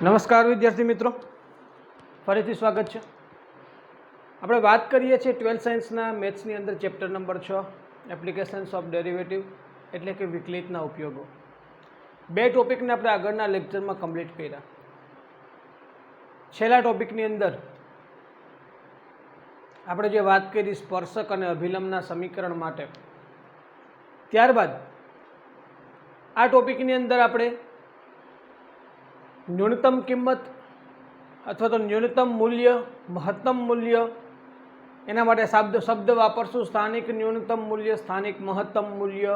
નમસ્કાર વિદ્યાર્થી મિત્રો, ફરીથી સ્વાગત છે. આપણે વાત કરીએ છીએ 12th સાયન્સના મેથ્સની અંદર chapter number 6 applications of derivative એટલે કે વિકલિતના ઉપયોગો. બે ટોપિકને આપણે આગળના લેક્ચરમાં કમ્પ્લીટ કર્યા. છેલ્લા ટોપિકની અંદર આપણે જે વાત કરી સ્પર્શક અને અભિલંબના સમીકરણ માટે, ત્યારબાદ આ ટોપિકની અંદર આપણે ન્યૂનતમ કિંમત અથવા તો ન્યૂનતમ મૂલ્ય, મહત્તમ મૂલ્ય, એના માટે શબ્દ વાપરશું સ્થાનિક ન્યૂનતમ મૂલ્ય, સ્થાનિક મહત્તમ મૂલ્ય,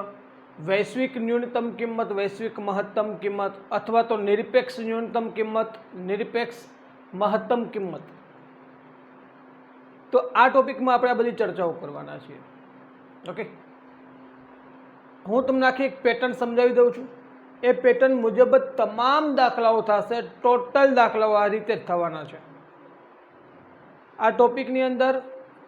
વૈશ્વિક ન્યૂનતમ કિંમત, વૈશ્વિક મહત્તમ કિંમત અથવા તો નિરપેક્ષ ન્યૂનતમ કિંમત, નિરપેક્ષ મહત્તમ કિંમત. તો આ ટોપિકમાં આપણે આ બધી ચર્ચાઓ કરવાના છીએ. ઓકે, હું તમને આખી એક પેટર્ન સમજાવી દઉં છું. એ પેટર્ન મુજબ જ તમામ દાખલાઓ થશે. ટોટલ દાખલાઓ આ રીતે જ થવાના છે. આ ટોપિકની અંદર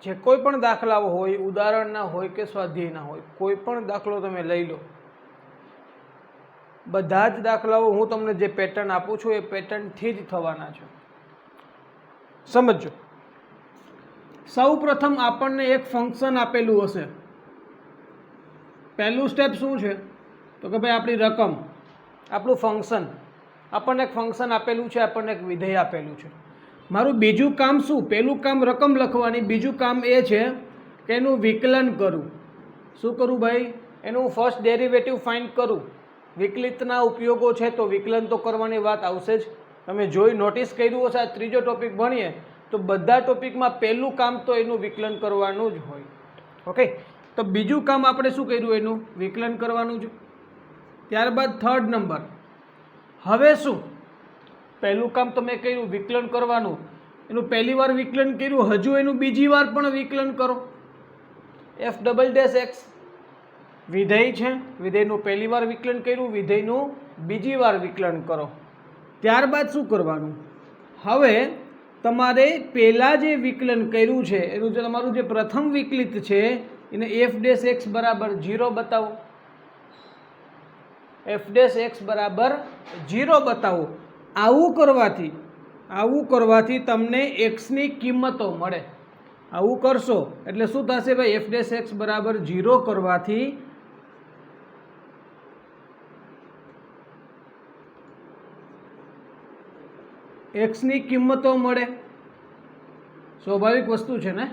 જે કોઈ પણ દાખલાઓ હોય, ઉદાહરણના હોય કે સ્વાધ્યાયના હોય, કોઈ પણ દાખલો તમે લઈ લો, બધા જ દાખલાઓ હું તમને જે પેટર્ન આપું છું એ પેટર્નથી જ થવાના છે. સમજો. સૌ પ્રથમ આપણને એક ફંક્શન આપેલું હશે. પહેલું સ્ટેપ શું છે તો કે ભાઈ આપણી રકમ, આપણું ફંક્શન, આપણને એક ફંક્શન આપેલું છે, આપણને એક વિધેય આપેલું છે. મારું બીજું કામ શું? પહેલું કામ રકમ લખવાની, બીજું કામ એ છે કે એનું વિકલન કરું. શું કરું ભાઈ? એનું ફર્સ્ટ ડેરિવેટિવ ફાઇન્ડ કરું. વિકલિતના ઉપયોગો છે તો વિકલન તો કરવાની વાત આવશે જ. તમે જોઈ નોટિસ કર્યું હશે, આ ત્રીજો ટોપિક ભણીએ તો બધા ટોપિકમાં પહેલું કામ તો એનું વિકલન કરવાનું જ હોય. ઓકે, તો બીજું કામ આપણે શું કર્યું? એનું વિકલન કરવાનું છે. ત્યારબાદ થર્ડ નંબર, હવે શું? પહેલું કામ તો મેં કર્યું વિકલન કરવાનું, એનું પહેલી વાર વિકલન કર્યું, હજુ એનું બીજી વાર પણ વિકલન કરો. એફ ડબલ ડેશ એક્સ વિધેય છે, વિધેયનું પહેલી વાર વિકલન કર્યું, વિધેયનું બીજી વાર વિકલન કરો. ત્યારબાદ શું કરવાનું? હવે તમારે પહેલાં જે વિકલન કર્યું છે એનું જે તમારું જે પ્રથમ વિકલિત છે એને એફ ડેશ એક્સ બરાબર 0 બતાવો. એફ ડેશ એક્સ બરાબર 0 બતાવો. આવું કરવાથી તમને એક્સની કિંમતો મળે. આવું કરશો એટલે શું થશે ભાઈ? એફ ડેશ એક્સ બરાબર 0 કરવાથી એક્સની કિંમતો મળે. સ્વાભાવિક વસ્તુ છે ને.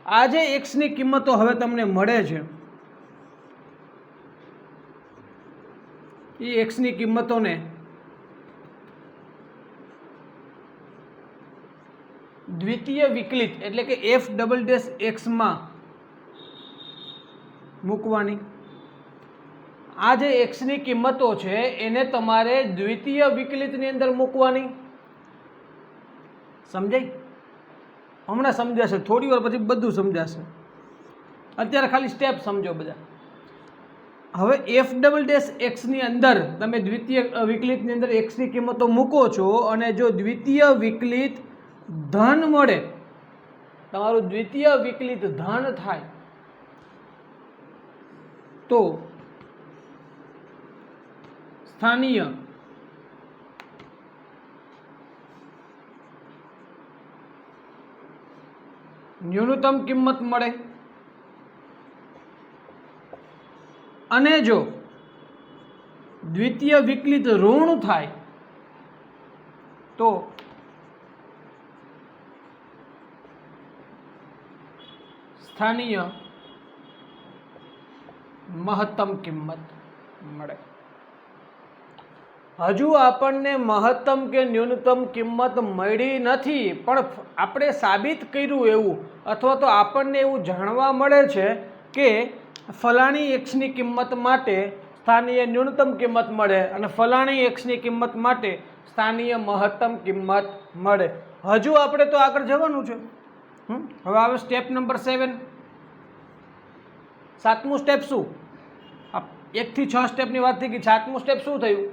આ જે એક્સની કિંમતો હવે તમને મળે છે, એ એક્સની કિંમતોને દ્વિતીય વિકલિત એટલે કે એફ ડબલ ડેશ એક્સમાં મૂકવાની. આ જે એક્સની કિંમતો છે એને તમારે દ્વિતીય વિકલિતની અંદર મૂકવાની. સમજાય? હમણાં સમજાશે, થોડી વાર પછી બધું સમજાશે. અત્યારે ખાલી સ્ટેપ સમજો બધા. હવે એફ ડબલ ડેશ એક્સની અંદર તમે દ્વિતીય વિકલિતની અંદર એક્સની કિંમતો મૂકો છો અને જો દ્વિતીય વિકલિત ધન મળે, તમારું દ્વિતીય વિકલિત ધન થાય તો સ્થાનીય ન્યૂનતમ કિંમત મળે. અને જો દ્વિતીય વિકલિત ઋણ થાય તો સ્થાનીય મહત્તમ કિંમત મળે. હજુ આપણને મહત્તમ કે ન્યૂનતમ કિંમત મળી નથી, પણ આપણે સાબિત કર્યું એવું, અથવા તો આપણને એવું જાણવા મળે છે કે ફલાણી એક્સની કિંમત માટે સ્થાનીય ન્યૂનતમ કિંમત મળે અને ફલાણી એક્સની કિંમત માટે સ્થાનીય મહત્તમ કિંમત મળે. હજુ આપણે તો આગળ જવાનું છે. હવે આવે સ્ટેપ નંબર 7. સાતમું સ્ટેપ શું? 1 થી 6 સ્ટેપની વાત થઈ ગઈ. સાતમું સ્ટેપ શું થયું?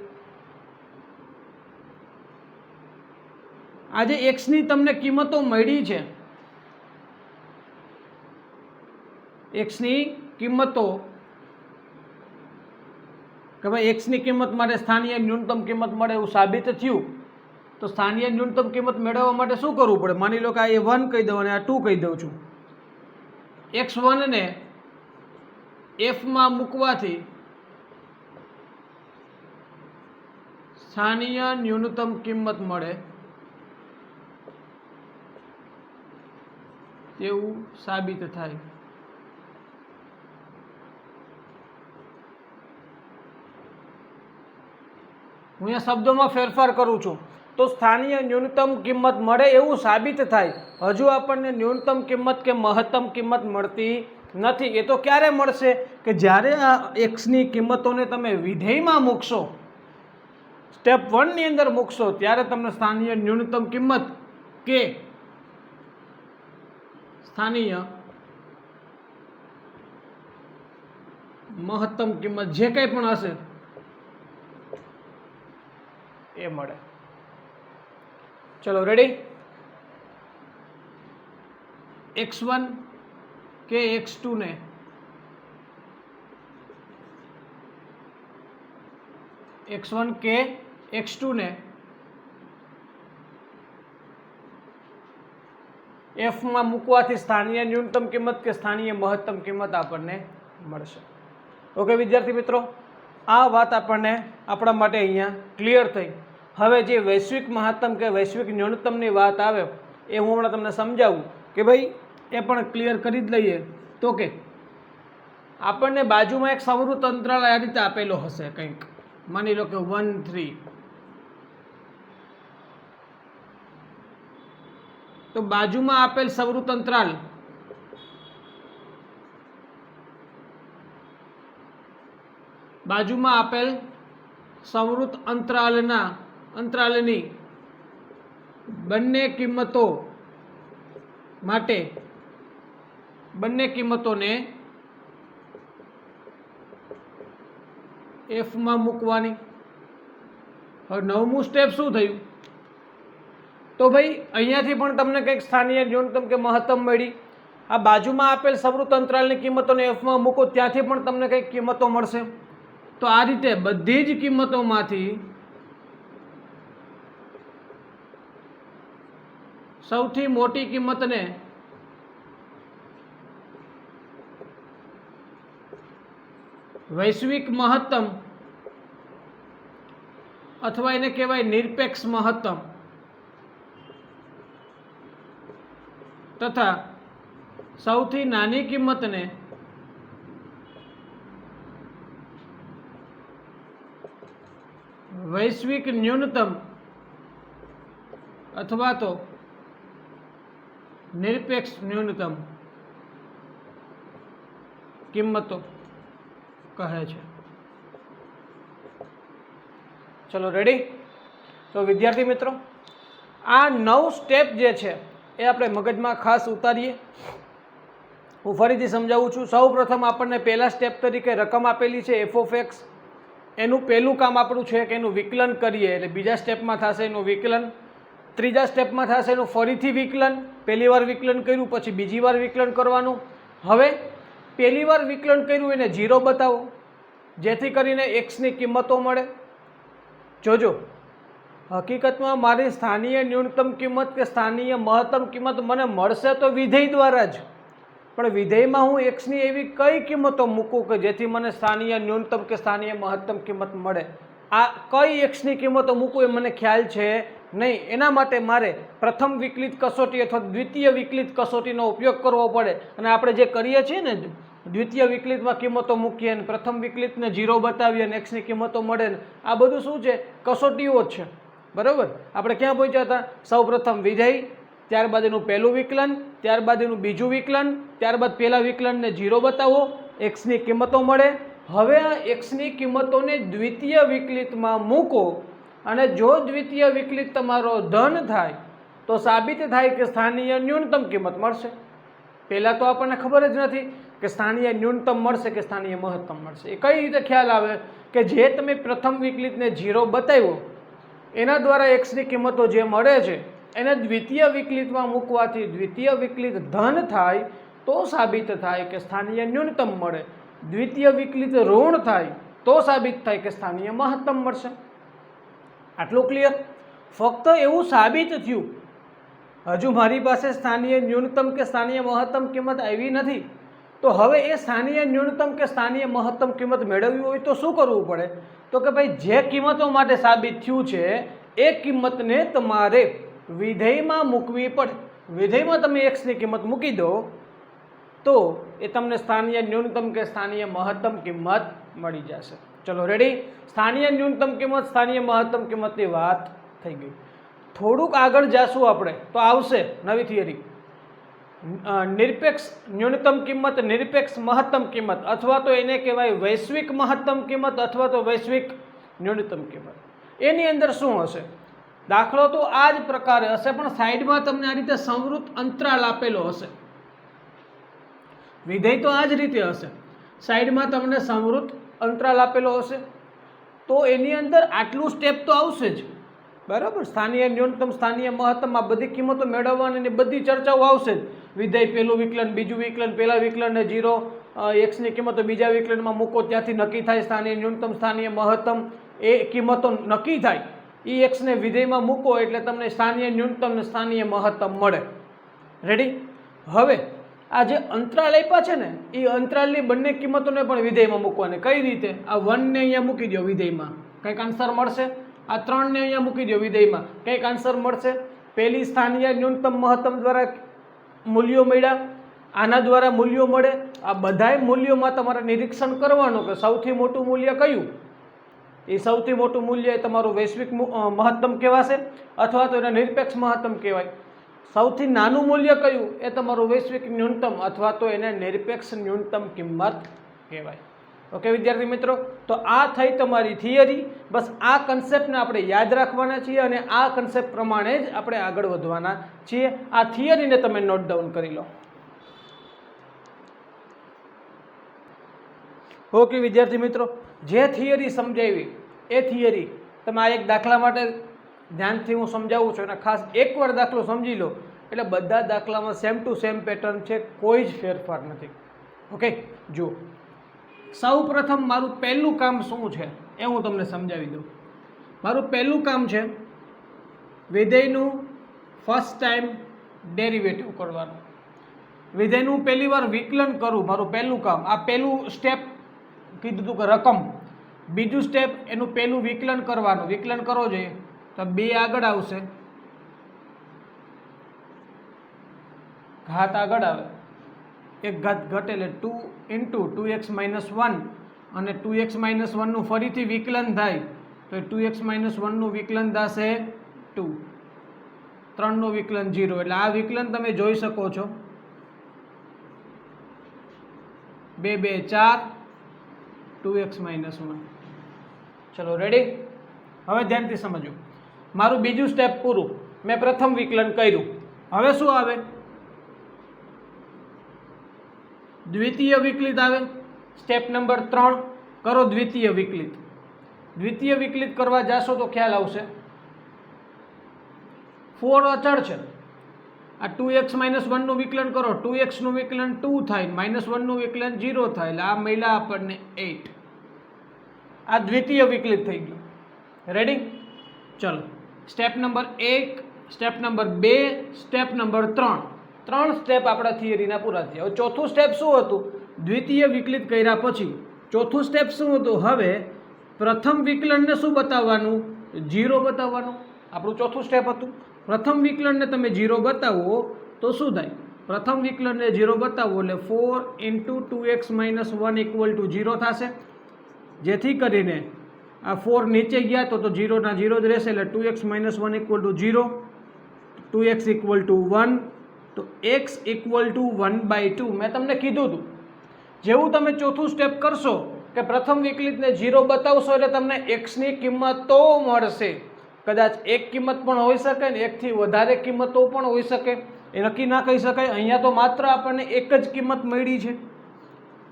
આજે એક્સની તમને કિંમતો મળી છે, એક્સની કિંમતો કે ભાઈ એક્સની કિંમત માટે સ્થાનીય ન્યૂનતમ કિંમત મળે એવું સાબિત થયું. તો સ્થાનીય ન્યૂનતમ કિંમત મેળવવા માટે શું કરવું પડે? માની લો કે આ A1 કહી દઉં અને આ 2 કહી દઉં છું. x1 ને f માં મૂકવાથી સ્થાનીય ન્યૂનતમ કિંમત મળે તેવું સાબિત થાય. હું અહીંયા શબ્દોમાં ફેરફાર કરું છું. તો સ્થાનીય ન્યૂનતમ કિંમત મળે એવું સાબિત થાય. હજુ આપણને ન્યૂનતમ કિંમત કે મહત્તમ કિંમત મળતી નથી. એ તો ક્યારે મળશે? કે જ્યારે આ એક્સની કિંમતોને તમે વિધેયમાં મૂકશો, સ્ટેપ 1 ની અંદર મૂકશો, ત્યારે તમને સ્થાનીય ન્યૂનતમ કિંમત કે સ્થાનીય મહત્તમ કિંમત જે કંઈ પણ હશે એ મળે. ચલો રેડી. x1 કે x2 ને x1 કે x2 ને f માં મૂકવાથી સ્થાનીય ન્યૂનતમ કિંમત કે સ્થાનીય મહત્તમ કિંમત આપણને મળશે. ઓકે વિદ્યાર્થી મિત્રો, આ વાત આપણને આપણા માટે અહીંયા ક્લિયર થઈ. હવે જે વૈશ્વિક મહત્તમ કે વૈશ્વિક ન્યૂનતમની વાત આવે એ હું હમણાં તમને સમજાવું કે ભાઈ એ પણ ક્લિયર કરી જ લઈએ. તો કે આપણને બાજુમાં એક સંવૃત અંતરાલ આ રીતે આપેલો હશે કંઈક, માની લો કે 1 3. તો બાજુમાં આપેલ સંવૃત અંતરાલ બાજુમાં આપેલ સંવૃત અંતરાલની બંને કિંમતો માટે બંને કિંમતોને f માં મૂકવાની. હવે 9મું સ્ટેપ શું થયું? તો ભાઈ અહીંયાથી પણ તમને કંઈક સ્થાનીય ન્યૂનતમ કે મહત્તમ મળી. આ બાજુમાં આપેલ સંવૃત અંતરાલની કિંમતોને f માં મૂકો, ત્યાંથી પણ તમને કંઈક કિંમતો મળશે. તો આ રીતે બધી જ કિંમતોમાંથી સૌથી મોટી કિંમતને વૈશ્વિક મહત્તમ અથવા એને કહેવાય નિરપેક્ષ મહત્તમ તથા સૌથી નાની કિંમતને વૈશ્વિક ન્યૂનતમ અથવા તો નિરપેક્ષ ન્યૂનતમ કિંમતો કહે છે. ચલો રેડી. તો વિદ્યાર્થી મિત્રો, આ 9 સ્ટેપ જે છે એ આપણે મગજમાં ખાસ ઉતારીએ. હું ફરીથી સમજાવું છું. સૌ પ્રથમ આપણને પહેલા સ્ટેપ તરીકે રકમ આપેલી છે f of x. એનું પહેલું કામ આપણું છે કે એનું વિકલન કરીએ, એટલે બીજા સ્ટેપમાં થશે એનું વિકલન, ત્રીજા સ્ટેપમાં થશે એનું ફરીથી વિકલન. પહેલી વાર વિકલન કર્યું પછી બીજી વાર વિકલન કરવાનું. હવે પહેલી વાર વિકલન કર્યું એને 0 બતાવો જેથી કરીને એક્સની કિંમતો મળે. જોજો, હકીકતમાં મારી સ્થાનીય ન્યૂનતમ કિંમત કે સ્થાનીય મહત્તમ કિંમત મને મળશે તો વિધેય દ્વારા જ, પણ વિધેયમાં હું એક્સની એવી કઈ કિંમતો મૂકું કે જેથી મને સ્થાનીય ન્યૂનતમ કે સ્થાનીય મહત્તમ કિંમત મળે. આ કઈ એક્સની કિંમતો મૂકું એ મને ખ્યાલ છે નહીં. એના માટે મારે પ્રથમ વિકલિત કસોટી અથવા દ્વિતીય વિકલિત કસોટીનો ઉપયોગ કરવો પડે. અને આપણે જે કરીએ છીએ ને, દ્વિતીય વિકલિતમાં કિંમતો મૂકીએ અને પ્રથમ વિકલિતને 0 બતાવીએ અને એક્સની કિંમતો મળે ને, આ બધું શું છે? કસોટીઓ જ છે. બરાબર. આપણે ક્યાં પહોંચ્યા હતા? સૌ પ્રથમ વિધેય, ત્યારબાદ એનું પહેલું વિકલન, ત્યારબાદ એનું બીજું વિકલન, ત્યારબાદ પહેલા વિકલનને 0 બતાવો, એક્સની કિંમતો મળે. હવે આ એક્સની કિંમતોને દ્વિતીય વિકલિતમાં મૂકો અને જો દ્વિતીય વિકલિત તમારો ધન થાય તો સાબિત થાય કે સ્થાનીય ન્યૂનતમ કિંમત મળશે. પહેલાં તો આપણને ખબર જ નથી કે સ્થાનીય ન્યૂનતમ મળશે કે સ્થાનીય મહત્તમ મળશે. એ કઈ રીતે ખ્યાલ આવે કે જે તમે પ્રથમ વિકલિતને 0 બતાવ્યો એના દ્વારા એક્સની કિંમતો જે મળે છે એને દ્વિતીય વિકલિતમાં મૂકવાથી દ્વિતીય વિકલિત ધન થાય તો સાબિત થાય કે સ્થાનીય ન્યૂનતમ મળે. દ્વિતીય વિકલિત ઋણ થાય તો સાબિત થાય કે સ્થાનીય મહત્તમ મળશે. આટલું ક્લિયર? ફક્ત એવું સાબિત થયું, હજુ મારી પાસે સ્થાનીય ન્યૂનતમ કે સ્થાનીય મહત્તમ કિંમત આવી નથી, તો હવે એ સ્થાનીય ન્યૂનતમ કે સ્થાનીય મહત્તમ કિંમત મેળવવી હોય તો શું કરવું પડે? તો કે ભાઈ જે કિંમતો માટે સાબિત થયું છે એ કિંમતને તમારે વિધેયમાં મૂકવી પડે. વિધેયમાં તમે એક્સની કિંમત મૂકી દો તો એ તમને સ્થાનીય ન્યૂનતમ કે સ્થાનીય મહત્તમ કિંમત મળી જશે. ચલો રેડી. સ્થાનીય ન્યૂનતમ કિંમત, સ્થાનીય મહત્તમ કિંમતની વાત થઈ ગઈ. થોડુંક આગળ જાશું આપણે તો આવશે નવી થિયરી, નિરપેક્ષ ન્યૂનતમ કિંમત, નિરપેક્ષ મહત્તમ કિંમત, અથવા તો એને કહેવાય વૈશ્વિક મહત્તમ કિંમત અથવા તો વૈશ્વિક ન્યૂનતમ કિંમત. એની અંદર શું હશે? દાખલો તો આ જ પ્રકારે હશે, પણ સાઈડમાં તમને આ રીતે સંવૃત અંતરાલ આપેલો હશે. વિધેય તો આ જ રીતે હશે, સાઈડમાં તમને સંવૃત અંતરાલ આપેલો હશે, તો એની અંદર આટલું સ્ટેપ તો આવશે જ, બરાબર. સ્થાનીય ન્યૂનતમ, સ્થાનીય મહત્તમ, આ બધી કિંમતો મેળવવાની બધી ચર્ચાઓ આવશે જ. વિધેય પહેલું વિકલન, બીજું વિકલન, પહેલા વિકલનને 0, એક્સની કિંમતો બીજા વિકલનમાં મૂકો, ત્યાંથી નક્કી થાય સ્થાનીય ન્યૂનતમ, સ્થાનીય મહત્તમ. એ કિંમતો નક્કી થાય, એ એક્સને વિધેયમાં મૂકો એટલે તમને સ્થાનીય ન્યૂનતમ ને સ્થાનીય મહત્તમ મળે. રેડી. હવે આ જે અંતરાલ આપ્યા છે ને, એ અંતરાલની બંને કિંમતોને પણ વિધેયમાં મૂકવાની. કઈ રીતે? આ 1 ને અહીંયા મૂકી દો વિધેયમાં, કંઈક આન્સર મળશે. આ 3 ને અહીંયા મૂકી દો વિધેયમાં, કંઈક આન્સર મળશે. પહેલી સ્થાનીય ન્યૂનતમ મહત્તમ દ્વારા મૂલ્યો મળ્યા, આના દ્વારા મૂલ્યો મળે. આ બધાય મૂલ્યોમાં તમારે નિરીક્ષણ કરવાનું કે સૌથી મોટું મૂલ્ય કયું. એ સૌથી મોટું મૂલ્ય એ તમારું વૈશ્વિક મહત્તમ કહેવાશે અથવા તો એના નિરપેક્ષ મહત્તમ કહેવાય. સૌથી નાનું મૂલ્ય કયું? એ તમારું વૈશ્વિક ન્યૂનતમ અથવા તો એને નિરપેક્ષ ન્યૂનતમ કિંમત કહેવાય. ઓકે વિદ્યાર્થી મિત્રો, તો આ થઈ તમારી થિયરી. બસ આ કન્સેપ્ટને આપણે યાદ રાખવાના છીએ અને આ કન્સેપ્ટ પ્રમાણે જ આપણે આગળ વધવાના છીએ. આ થિયરીને તમે નોટ ડાઉન કરી લો. ઓકે વિદ્યાર્થી મિત્રો, જે થિયરી સમજાવી એ થિયરી તમે આ એક દાખલા માટે ધ્યાનથી હું સમજાવું છું, અને ખાસ એકવાર દાખલો સમજી લો એટલે બધા દાખલામાં સેમ ટુ સેમ પેટર્ન છે, કોઈ જ ફેરફાર નથી. ઓકે, જુઓ. સૌ પ્રથમ મારું પહેલું કામ શું છે એ હું તમને સમજાવી દઉં. મારું પહેલું કામ છે વિધેયનું ફર્સ્ટ ટાઈમ ડેરિવેટિવ કરવાનું. વિધેયનું પહેલી વાર વિકલન કરું, મારું પહેલું કામ. આ પહેલું સ્ટેપ કીધું હતું કે રકમ. બીજું સ્ટેપ એનું પહેલું વિકલન કરવાનું. વિકલન કરો જોઈએ તો 2 આગળ આવશે, ઘાત આગળ આવે, એક ઘાત ઘટે એટલે 2 × 2x - 1, અને 2x - 1 નું ફરીથી વિકલન થાય તો 2x - 1 નું વિકલન થશે 2, 3 નું વિકલન 0. એટલે આ વિકલન તમે જોઈ શકો છો. 2 × 2 = 4, 2x - 1. ચલો રેડી. હવે ધ્યાનથી સમજો. મારું બીજું સ્ટેપ પૂરું. મેં પ્રથમ વિકલન કર્યું. હવે શું આવે? દ્વિતીય વિકલિત આવે. સ્ટેપ નંબર 3 કરો દ્વિતીય વિકલિત. દ્વિતીય વિકલિત કરવા જાશો તો ખ્યાલ આવશે. 4 અચળ છે. આ 2x - 1 નું વિકલન કરો, 2x નું વિકલન 2 થાય, -1 નું વિકલન 0 થાય, એટલે આ મળ્યા આપણને 8. આ દ્વિતીય વિકલિત થઈ ગયું. રેડી. ચલો, step number 1, step number 2, step number 3. 3 step આપણા થિયરીના પૂરા થયા. હવે ચોથું સ્ટેપ શું હતું? દ્વિતીય વિકલિત કર્યા પછી ચોથું સ્ટેપ શું હતું? હવે પ્રથમ વિકલનને શું બતાવવાનું? 0 બતાવવાનું. આપણું ચોથું સ્ટેપ હતું. પ્રથમ વિકલનને તમે 0 બતાવો તો શું થાય? પ્રથમ વિકલનને 0 બતાવો એટલે 4 × 2x - 1 = 0 થશે. જેથી કરીને આ 4 નીચે ગયા તો 0 ના 0 જ રહેશે, એટલે 2x - 1 = 0, 2x = 1, તો x = 1/2. મેં તમને કીધું હતું જેવું તમે ચોથું સ્ટેપ કરશો કે પ્રથમ વિકલિતને 0 બતાવશો એટલે તમને xની કિંમતો મળશે. કદાચ એક કિંમત પણ હોઈ શકે ને એકથી વધારે કિંમતો પણ હોઈ શકે, એ નક્કી ના કહી શકાય. અહીંયા તો માત્ર આપણને એક જ કિંમત મળી છે,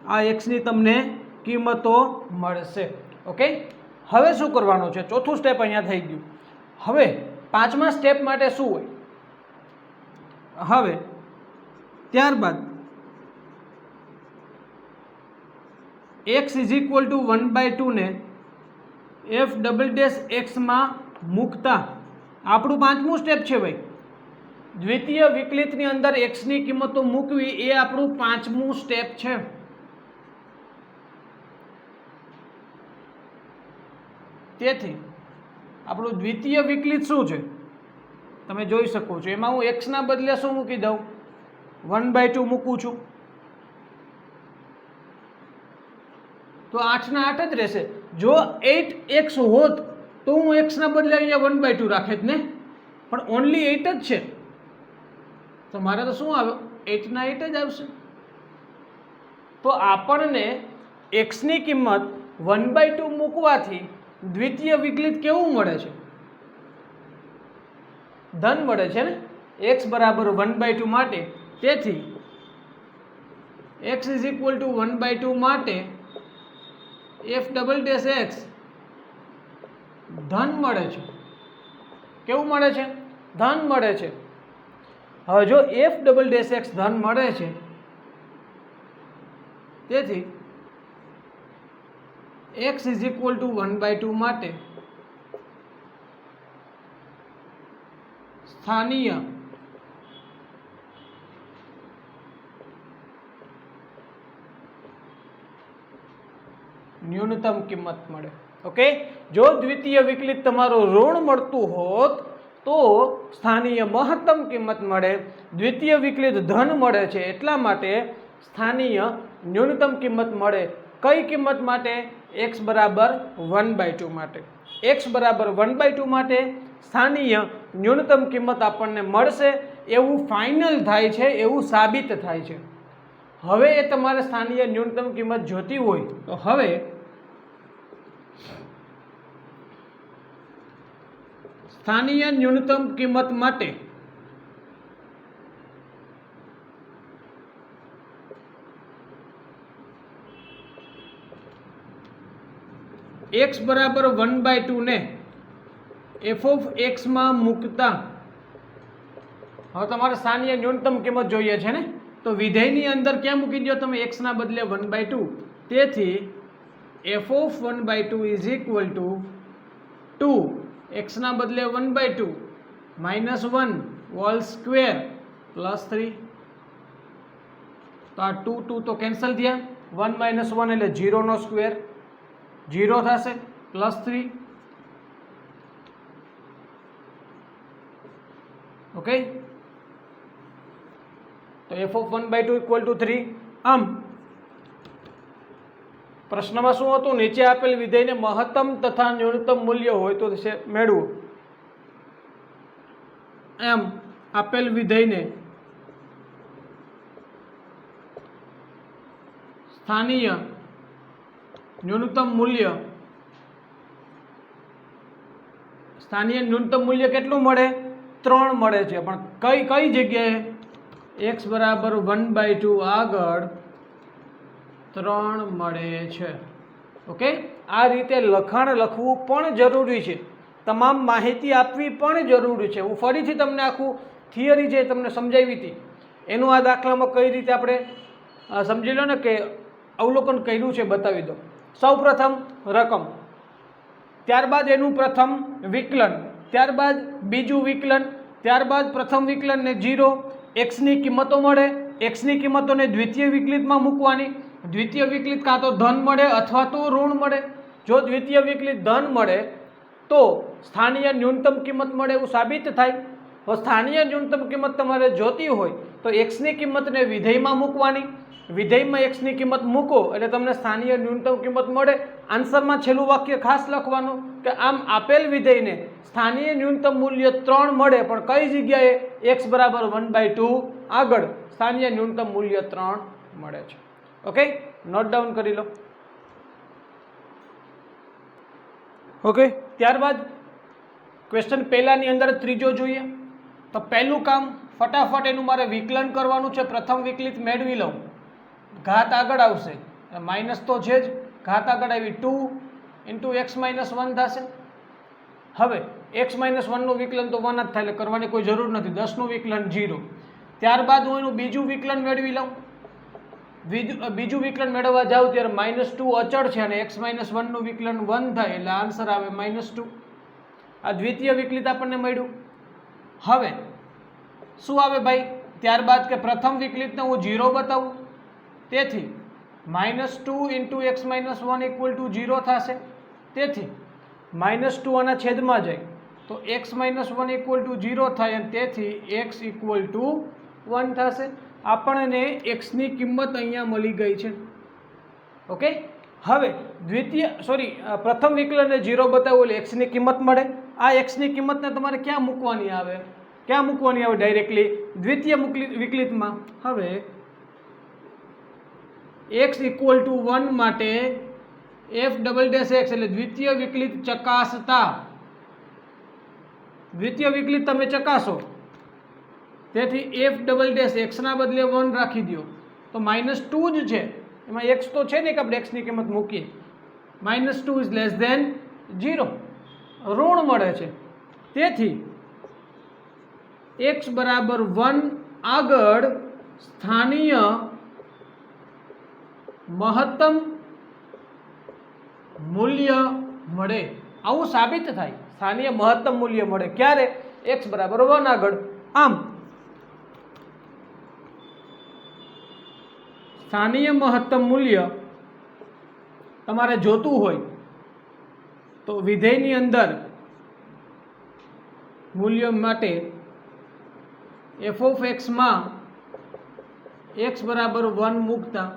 આ xની તમને કિંમતો મળશે. ઓકે, હવે શું કરવાનું છે? ચોથું સ્ટેપ અહીંયા થઈ ગયું. હવે પાંચમા સ્ટેપ માટે શું હોય? હવે ત્યારબાદ x = 1/2 ને f" માં મૂકતા આપણું પાંચમું સ્ટેપ છે ભાઈ, દ્વિતીય વિકલિતની અંદર એક્સની કિંમતો મૂકવી એ આપણું પાંચમું સ્ટેપ છે. તેથી આપણું દ્વિતીય વિકલિત શું છે તમે જોઈ શકો છો. એમાં હું એક્સના બદલે શું મૂકી દઉં, 1/2 મૂકું છું, તો 8ના 8 જ રહેશે. જો 8x હોત તો હું એક્સના બદલે અહીંયા 1/2 રાખે જ ને, પણ ઓનલી 8 જ છે, તો મારે તો શું આવ્યો, 8ના 8 જ આવશે. તો આપણને એક્સની કિંમત 1/2 મૂકવાથી દ્વિતીય વિકલિત કેવું મળે છે, ધન મળે છે ને, x બરાબર 1/2 માટે. તેથી x ઇઝ ઇક્વલ ટુ 1/2 માટે f"x ધન મળે છે. કેવું મળે છે, ધન મળે છે. હવે જો f"x ધન મળે છે, તેથી x ઇઝ ઇક્વલ ટુ 1/2 માટે સ્થાનીય ન્યૂનતમ કિંમત મળે. ઓકે, જો દ્વિતીય વિકલિત તમારો ઋણ મળતું હોત તો સ્થાનીય મહત્તમ કિંમત મળે. દ્વિતીય વિકલિત ધન મળે છે, એટલા માટે સ્થાનીય ન્યૂનતમ કિંમત મળે. કઈ કિંમત માટે, x બરાબર 1/2 માટે. x બરાબર 1/2 માટે સ્થાનીય ન્યૂનતમ કિંમત આપણને મળશે એવું ફાઇનલ થાય છે, એવું સાબિત થાય છે. હવે એ તમારે સ્થાનીય ન્યૂનતમ કિંમત જોતી હોય તો હવે સ્થાનીય ન્યૂનતમ કિંમત માટે x બરાબર 1/2 ને f(x) માં મૂકતા, હવે તમારે સ્થાનીય ન્યૂનતમ કિંમત જોઈએ છે ને, તો વિધેયની અંદર ક્યાં મૂકી દો તમે, x ના બદલે 1/2. તેથી f(1/2) is equal two 2, x ના બદલે 1/2 -1 હોલ સ્ક્વેર પ્લસ 3. તો આ 2 2 તો કેન્સલ થયા, 1 - 1 એટલે 0 નો સ્ક્વેર, 0 થશે, પ્લસ 3. ઓકે, તો f(1/2) ઇક્વલ ટુ 3. આમ પ્રશ્નમાં શું હતું, નીચે આપેલ વિધેયને મહત્તમ તથા ન્યૂનતમ મૂલ્ય હોય તો મેળવો. એમ આપેલ વિધેયને સ્થાનીય ન્યૂનતમ મૂલ્ય, સ્થાનીય ન્યૂનતમ મૂલ્ય કેટલું મળે, 3 મળે છે. પણ કઈ કઈ જગ્યાએ, x બરાબર 1/2 આગળ 3 મળે છે. ઓકે, આ રીતે લખાણ લખવું પણ જરૂરી છે, તમામ માહિતી આપવી પણ જરૂરી છે. હું ફરીથી તમને આખું થિયરી છે તમને સમજાવી હતી, એનું આ દાખલામાં કઈ રીતે આપણે સમજી લો ને કે અવલોકન કર્યું છે બતાવી દો. સૌ પ્રથમ રકમ, ત્યારબાદ એનું પ્રથમ વિકલન, ત્યારબાદ બીજું વિકલન, ત્યારબાદ પ્રથમ વિકલન ને 0. એક્સની કિંમતો મળે, એક્સની કિંમતોને દ્વિતીય વિકલિતમાં મૂકવાની. દ્વિતીય વિકલિત કાં તો ધન મળે અથવા તો ઋણ મળે. જો દ્વિતીય વિકલિત ધન મળે તો સ્થાનીય ન્યૂનતમ કિંમત મળે એવું સાબિત થાય. તો સ્થાનીય ન્યૂનતમ કિંમત તમારે જોતી હોય તો એક્સની કિંમતને વિધેયમાં મૂકવાની. વિધેયમાં એક્સની કિંમત મૂકો એટલે તમને સ્થાનીય ન્યૂનતમ કિંમત મળે. આન્સરમાં છેલ્લું વાક્ય ખાસ લખવાનું કે આમ આપેલ વિધેયને સ્થાનીય ન્યૂનતમ મૂલ્ય 3 મળે, પણ કઈ જગ્યાએ, x બરાબર 1/2 આગળ સ્થાનીય ન્યૂનતમ મૂલ્ય 3 મળે છે. ઓકે, નોટ ડાઉન કરી લો. ઓકે, ત્યારબાદ ક્વેશ્ચન પહેલાની અંદર ત્રીજો જોઈએ. તો પહેલું કામ ફટાફટ એનું મારે વિકલન કરવાનું છે. પ્રથમ વિકલિત મેળવી લઉં, ઘાત આગળ આવશે, માઇનસ તો છે જ, ઘાત આગળ આવી 2 × x - 1 થશે. હવે x - 1નું વિકલન તો 1 જ થાય એટલે કરવાની કોઈ જરૂર નથી. 10નું વિકલન 0. ત્યારબાદ હું એનું બીજું વિકલન મેળવી લઉં. બીજું વિકલન મેળવવા જાઉં ત્યારે -2 અચળ છે અને x - 1નું વિકલન 1 થાય એટલે આન્સર આવે -2. આ દ્વિતીય વિકલિત આપણને મળ્યું. હવે શું આવે ભાઈ? ત્યારબાદ કે પ્રથમ વિકલિતને હું 0 બતાવું, તેથી -2 × x - 1 = 0 થશે. તેથી -2 આના છેદમાં જાય તો x - 1 = 0 થાય અને તેથી x = 1 થશે. આપણને x ની કિંમત અહીંયા મળી ગઈ છે. ઓકે. હવે પ્રથમ વિકલનને 0 બતાવ્યું એટલે x ની કિંમત મળે. આ x ની કિંમતને તમારે ક્યાં મૂકવાની આવે? ડાયરેક્ટલી દ્વિતીય વિકલિતમાં. હવે x = 1 માટે f"x એટલે દ્વિતીય વિકલિત ચકાસતા, દ્વિતીય વિકલિત તમે ચકાસો, તેથી f"x ના બદલે 1 રાખી દો તો -2 જ છે, એમાં x તો છે ને કે આપણે x ની કિંમત મૂકીએ. -2 = 0, ઋણ મળે છે. તેથી x = 1 આગળ સ્થાનીય મહત્તમ મૂલ્ય મળે. આવું સાબિત થાય, સ્થાનીય મહત્તમ મૂલ્ય મળે. ક્યારે? x = 1 આગળ. આમ સ્થાનીય મહત્તમ મૂલ્ય તમારે જોતું હોય તો વિધેયની અંદર મૂલ્ય માટે f(x) માં x = 1 મૂકતા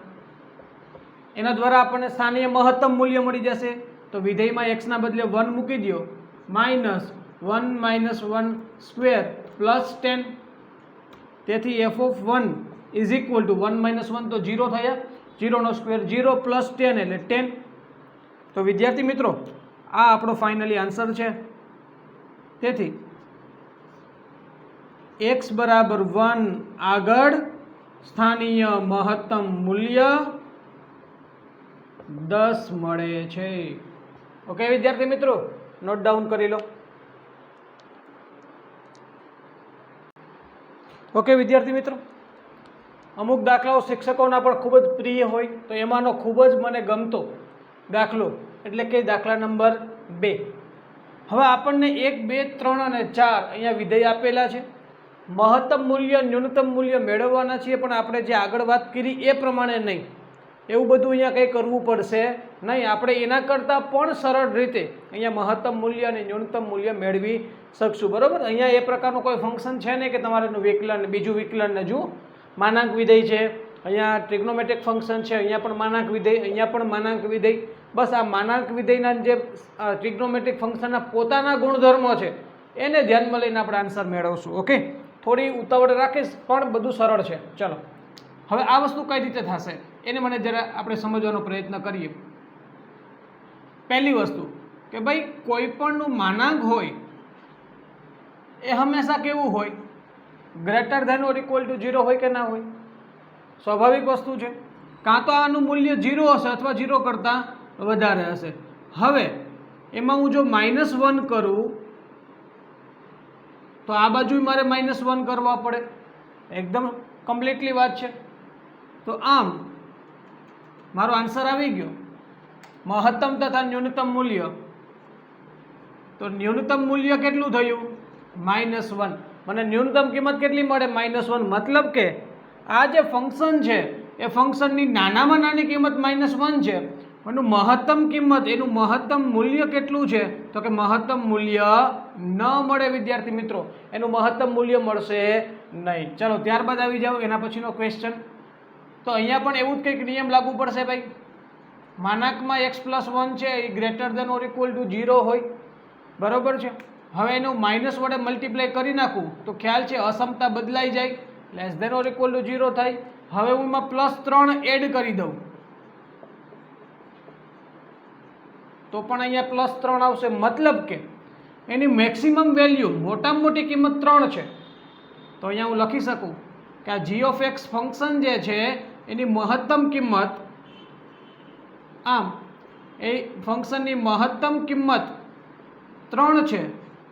એના દ્વારા આપણને સ્થાનીય મહત્તમ મૂલ્ય મળી જશે. તો વિધેયમાં x ના બદલે 1 મૂકી દો, -1 - 1² + 10. તેથી f(1) = 1 - 1 તો 0 થયા, 0 નો સ્ક્વેર 0 + 10 એટલે 10. તો વિદ્યાર્થી મિત્રો, આ આપણો ફાઇનલી આન્સર છે. તેથી x = 1 આગળ સ્થાનીય મહત્તમ મૂલ્ય 10 મળે છે. ઓકે વિદ્યાર્થી મિત્રો, નોટ ડાઉન કરી લો. ઓકે વિદ્યાર્થી મિત્રો, અમુક દાખલાઓ શિક્ષકોના પણ ખૂબ જ પ્રિય હોય, તો એમાંનો ખૂબ જ મને ગમતો દાખલો એટલે કે દાખલા નંબર 2. હવે આપણને 1, 2, 3 અને 4 અહીંયા વિધેય આપેલા છે. મહત્તમ મૂલ્ય ન્યૂનતમ મૂલ્ય મેળવવાના છીએ, પણ આપણે જે આગળ વાત કરી એ પ્રમાણે નહીં. એવું બધું અહીંયા કંઈ કરવું પડશે નહીં. આપણે એના કરતાં પણ સરળ રીતે અહીંયા મહત્તમ મૂલ્ય અને ન્યૂનતમ મૂલ્ય મેળવી શકશું. બરાબર. અહીંયા એ પ્રકારનું કોઈ ફંક્શન છે નહીં કે તમારે એનું વિકલન, બીજું વિકલનને જુઓ, માનાંક વિધેય છે, અહીંયા ટ્રિગ્નોમેટ્રિક ફંક્શન છે, અહીંયા પણ માનાંક વિધેય, અહીંયા પણ માનાંક વિધેય. બસ આ માનાંક વિધેયના જે ટ્રિગ્નોમેટ્રિક ફંક્શનના પોતાના ગુણધર્મો છે એને ધ્યાનમાં લઈને આપણે આન્સર મેળવશું. ઓકે. થોડી ઉતાવળ રાખીશ પણ બધું સરળ છે. ચલો, હવે આ વસ્તુ કઈ રીતે થશે એને મને જરા આપણે સમજવાનો પ્રયત્ન કરીએ. પહેલી વસ્તુ કે ભાઈ કોઈ પણનું માનાંક હોય એ હંમેશા કેવું હોય? >= 0 હોય કે ના હોય? સ્વાભાવિક વસ્તુ છે. કાં તો આનું મૂલ્ય 0 હશે અથવા 0 કરતાં વધારે હશે. હવે એમાં હું જો -1 કરું તો આ બાજુ મારે -1 કરવા પડે. એકદમ કમ્પ્લીટલી વાત છે. તો આમ મારો આન્સર આવી ગયો મહત્તમ તથા ન્યૂનતમ મૂલ્ય. તો ન્યૂનતમ મૂલ્ય કેટલું થયું? -1. મને ન્યૂનતમ કિંમત કેટલી મળે? -1. મતલબ કે આ જે ફંક્શન છે એ ફંક્શનની નાનામાં નાની કિંમત -1 છે. એનું મહત્તમ કિંમત, એનું મહત્તમ મૂલ્ય કેટલું છે? તો કે મહત્તમ મૂલ્ય ન મળે વિદ્યાર્થી મિત્રો, એનું મહત્તમ મૂલ્ય મળશે નહીં. ચલો ત્યારબાદ આવી જાઓ એના પછીનો ક્વેશ્ચન. તો અહીંયા પણ એવું જ કંઈક નિયમ લાગુ પડશે ભાઈ. માનાંકમાં x+1 છે એ > 0 હોય, બરાબર છે. હવે એનું માઇનસ વડે મલ્ટીપ્લાય કરી નાખું તો ખ્યાલ છે અસમતા બદલાઈ જાય, <= 0 થાય. હવે હું એમાં +3 એડ કરી દઉં તો પણ અહીંયા +3 આવશે. મતલબ કે એની મેક્સિમમ વેલ્યુ, મોટામાં મોટી કિંમત 3 છે. તો અહીંયા હું લખી શકું કે આ g(x) ફંક્શન જે છે એની મહત્તમ કિંમત, આમ એ ફંક્શનની મહત્તમ કિંમત 3 છે,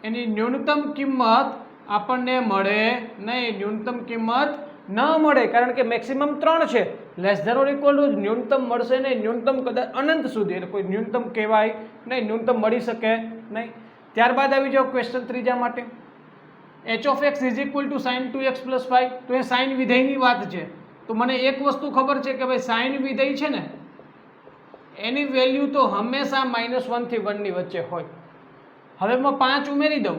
એની ન્યૂનતમ કિંમત આપણને મળે નહીં. ન્યૂનતમ કિંમત ન મળે કારણ કે મેક્સિમમ 3 છે. <= ન્યૂનતમ મળશે નહીં. ન્યૂનતમ કદાચ અનંત સુધી, એટલે કોઈ ન્યૂનતમ કહેવાય નહીં, ન્યૂનતમ મળી શકે નહીં. ત્યારબાદ આવી જાઓ ક્વેશ્ચન ત્રીજા માટે, h of x is equal to sine 2x plus 5. તો એ સાઇન વિધેયની વાત છે. તો મને એક વસ્તુ ખબર છે કે ભાઈ સાઇન વિધેય છે ને એની વેલ્યુ તો હંમેશા -1 થી 1 ની વચ્ચે હોય. હવે હું 5 ઉમેરી દઉં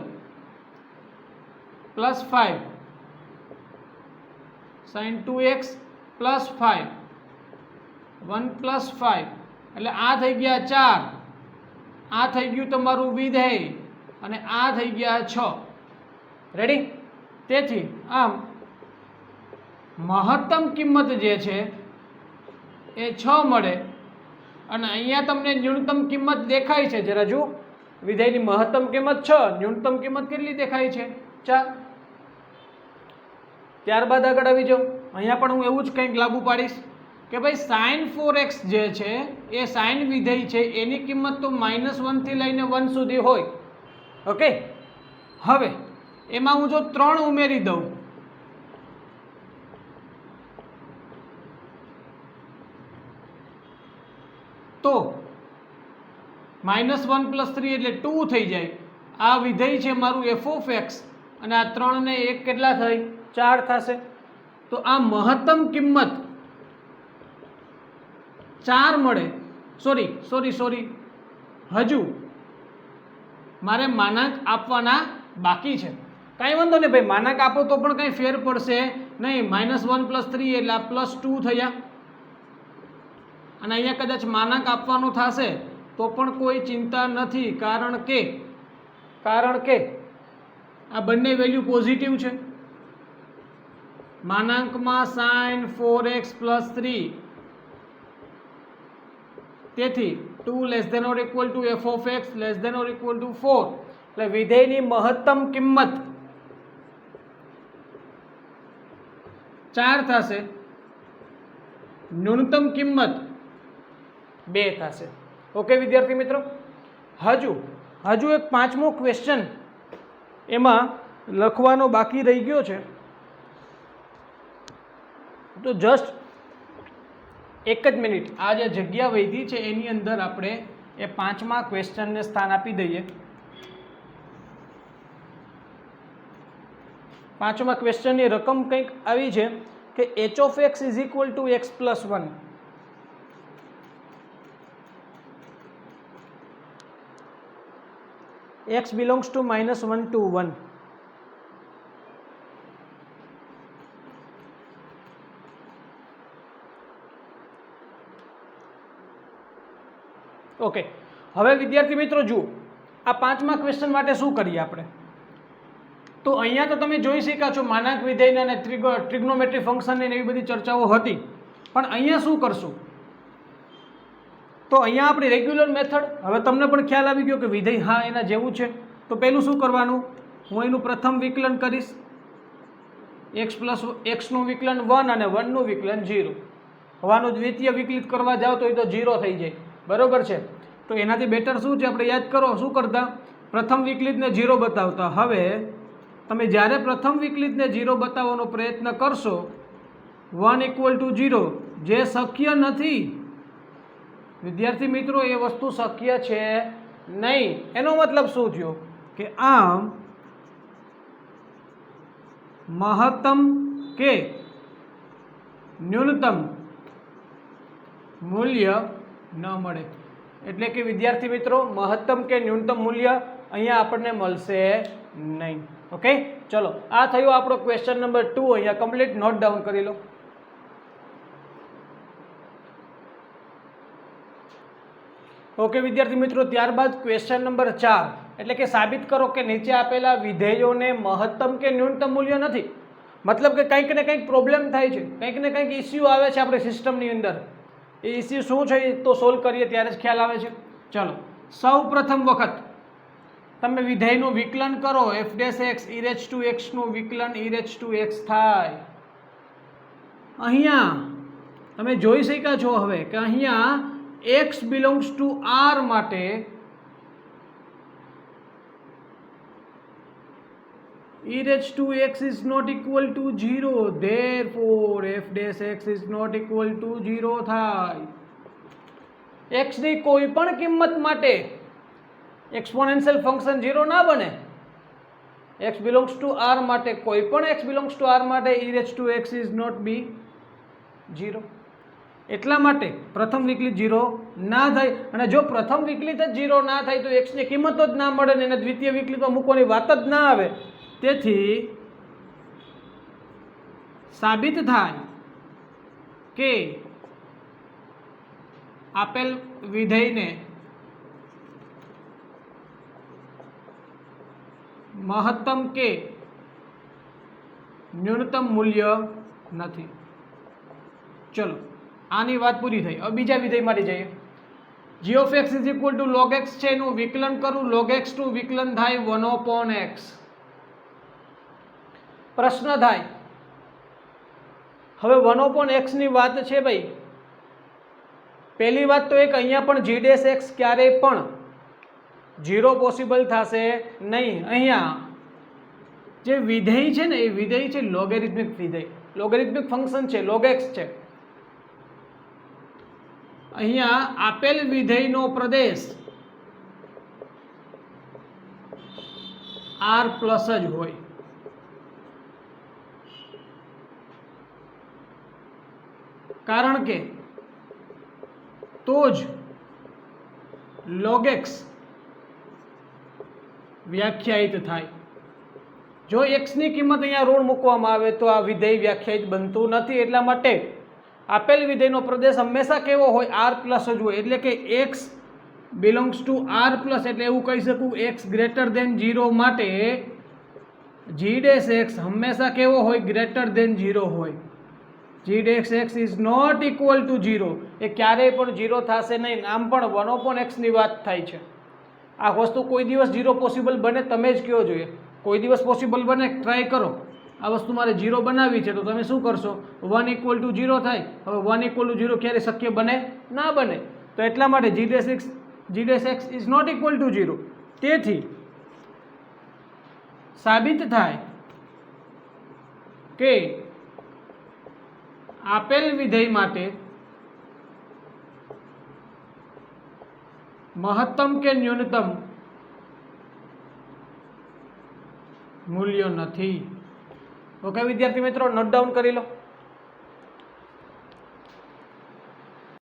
plus 5 sign 2x plus 5 1 plus 5 એટલે આ થઈ ગયા 4, આ થઈ ગયું તમારું વિધેય અને આ થઈ ગયા 6. રેડી? તેથી આમ મહત્તમ કિંમત જે છે એ 6 મળે અને અહીંયા તમને ન્યૂનતમ કિંમત દેખાય છે. જરા જુઓ, વિધેયની મહત્તમ કિંમત 6, ન્યૂનતમ કિંમત કેટલી દેખાય છે? 4. ત્યારબાદ આગળ આવી જાઓ. અહીંયા પણ હું એવું જ કંઈક લાગુ પાડીશ કે ભાઈ સાઇન 4x જે છે એ સાઇન વિધેય છે, એની કિંમત તો -1 થી લઈને 1 સુધી હોય. ઓકે, હવે એમાં હું જો 3 ઉમેરી દઉં તો -1 + 3 એટલે 2 થઈ જાય. આ વિધેય છે મારું f of x અને આ 3 ને 1 કેટલા થઈ? 4 થશે. તો આ મહત્તમ કિંમત 4 મળે. સોરી હજુ મારે માનાંક આપવાના બાકી છે. કાંઈ વાંધો નહીં ભાઈ, માનાંક આપો તો પણ કંઈ ફેર પડશે નહીં. -1 + 3 એટલે આ +2 થયા અને અહીંયા કદાચ માનાંક આપવાનું થશે તો પણ કોઈ ચિંતા નથી, કારણ કે આ બંને વેલ્યુ પોઝિટિવ છે. માનાંકમાં સાઇન 4x + 3, તેથી 2 ≤ f of x ≤ 4. એટલે વિધેયની મહત્તમ કિંમત 4 થશે, ન્યૂનતમ કિંમત 2 થશે. ઓકે વિદ્યાર્થી મિત્રો, હજુ એક 5મો ક્વેશ્ચન એમાં લખવાનો બાકી રહી ગયો છે. તો જસ્ટ એક જ મિનિટ, આ જે જગ્યા વધી છે એની અંદર આપણે એ 5મા ક્વેશ્ચનને સ્થાન આપી દઈએ. 5મા ક્વેશ્ચનની રકમ કંઈક આવી છે કે h of x is equal two x + 1. x belongs to -1 to 1. Okay, હવે વિદ્યાર્થી મિત્રો જુઓ, આ 5મા ક્વેશ્ચન માટે શું કરીએ આપણે? તો અહીંયા તો તમે જોઈ શક્યા છો માનાંક વિધેયના અને ટ્રિગ્નોમેટ્રી ફંક્શનની એવી બધી ચર્ચાઓ હતી, પણ અહીંયા શું કરશું? તો અહીંયા આપણી રેગ્યુલર મેથડ. હવે તમને પણ ખ્યાલ આવી ગયો કે વિધેય હા એના જેવું છે. તો પહેલું શું કરવાનું? હું એનું પ્રથમ વિકલન કરીશ. x નું વિકલન 1 અને 1 નું વિકલન 0. હવાનું દ્વિતીય વિકલિત કરવા જાઓ તો એ તો 0 થઈ જાય. બરોબર છે? તો એનાથી બેટર શું છે? આપણે યાદ કરો શું કરતા? પ્રથમ વિકલિતને 0 બતાવતા. હવે તમે જ્યારે પ્રથમ વિકલિતને 0 બતાવવાનો પ્રયત્ન કરશો 1 = 0, જે શક્ય નથી વિદ્યાર્થી મિત્રો, એ વસ્તુ શક્ય છે નહીં. એનો મતલબ શું થયો કે આમ મહત્તમ કે ન્યૂનતમ મૂલ્ય ન મળે. એટલે કે વિદ્યાર્થી મિત્રો, મહત્તમ કે ન્યૂનતમ મૂલ્ય અહીંયા આપણને મળશે નહીં. ઓકે, ચલો, આ થયો આપણો ક્વેશ્ચન નંબર 2. અહીંયા કમ્પ્લીટ નોટ ડાઉન કરી લો. ઓકે વિદ્યાર્થી મિત્રો, ત્યારબાદ ક્વેશ્ચન નંબર 4, એટલે કે સાબિત કરો કે નીચે આપેલા વિધેયોને મહત્તમ કે ન્યૂનતમ મૂલ્ય નથી. મતલબ કે કંઈક ને કંઈક પ્રોબ્લેમ થાય છે, કંઈક ને કંઈક ઇસ્યુ આવે છે આપણી સિસ્ટમની અંદર. એ ઇસ્યુ શું છે એ તો સોલ્વ કરીએ ત્યારે જ ખ્યાલ આવે છે. ચલો, સૌ પ્રથમ વખત તમે વિધેયનું વિકલન કરો. f' e⁻x નું વિકલન e⁻x થાય. અહીંયા તમે જોઈ શક્યા છો હવે કે અહીંયા x belongs to r માટે e⁻x is not equal to 0, therefore f' is not equal to 0 થાય. x ની કોઈ પણ કિંમત માટે એક્સપોનેન્શિયલ ફંક્શન 0 ના બને. x બિલોંગ્સ ટુ r માટે કોઈ પણ x બિલોંગ્સ ટુ r માટે e⁻x ઇઝ નોટ બી 0. એટલા માટે પ્રથમ વિકલિત 0 ના થાય, અને જો પ્રથમ વિકલિત જ 0 ના થાય તો x ની કિંમત જ ના મળે ને એને દ્વિતીય વિકલિતમાં મૂકવાની વાત જ ના આવે. તેથી સાબિત થાય કે આપેલ વિધેયને મહત્તમ કે ન્યૂનતમ મૂલ્ય નથી. ચલો આની વાત પૂરી થઈ. હવે બીજા વિધેય માટે જઈએ. g of x is equal two log x છે, એનું વિકલન કરું, log x નું વિકલન થાય 1/x. પ્રશ્ન થાય હવે 1/x ની વાત છે ભાઈ. પહેલી વાત તો એક અહીંયા પણ g' x ક્યારેય પણ 0 પોસિબલ થશે નહીં. અહીંયા જે વિધેય છે ને એ વિધેય છે લોગેરિથમિક વિધેય, લોગેરિથમિક ફંક્શન છે, log x છે. અહીંયા આપેલ વિધેયનો પ્રદેશ r પ્લસ જ હોય. કારણ કે તો જ log x વ્યાખ્યાયિત થાય. જો x ની કિંમત અહીંયા ઋણ મૂકવામાં આવે તો આ વિધેય વ્યાખ્યાયિત બનતું નથી. એટલા માટે આપેલ વિધેયનો પ્રદેશ હંમેશા કેવો હોય? r પ્લસ જ હોય. એટલે કે x belongs to r plus, એટલે એવું કહી શકું x ગ્રેટર દેન 0 માટે g' x હંમેશા કેવો હોય? ગ્રેટર દેન 0 હોય. g' x is not equal to 0. એ ક્યારેય પણ 0 થશે નહીં. આમ પણ 1/x ની વાત થાય છે. આ વસ્તુ કોઈ દિવસ 0 પોસિબલ બને? તમે જ કહો જોઈએ. કોઈ દિવસ પોસિબલ બને? ટ્રાય કરો. આ વસ્તુ મારે 0 બનાવવી છે તો તમે શું કરશો? 1 ઇક્વલ ટુ 0 થાય. હવે 1 ઇક્વલ ટુ 0 ક્યારે શક્ય બને? ના બને. તો એટલા માટે g' x is not equal to 0. તેથી સાબિત થાય કે આપેલ વિધેય માટે મહત્તમ કે ન્યૂનતમ મૂલ્ય નથી. ઓકે વિદ્યાર્થી મિત્રો, નોટ ડાઉન કરી લો.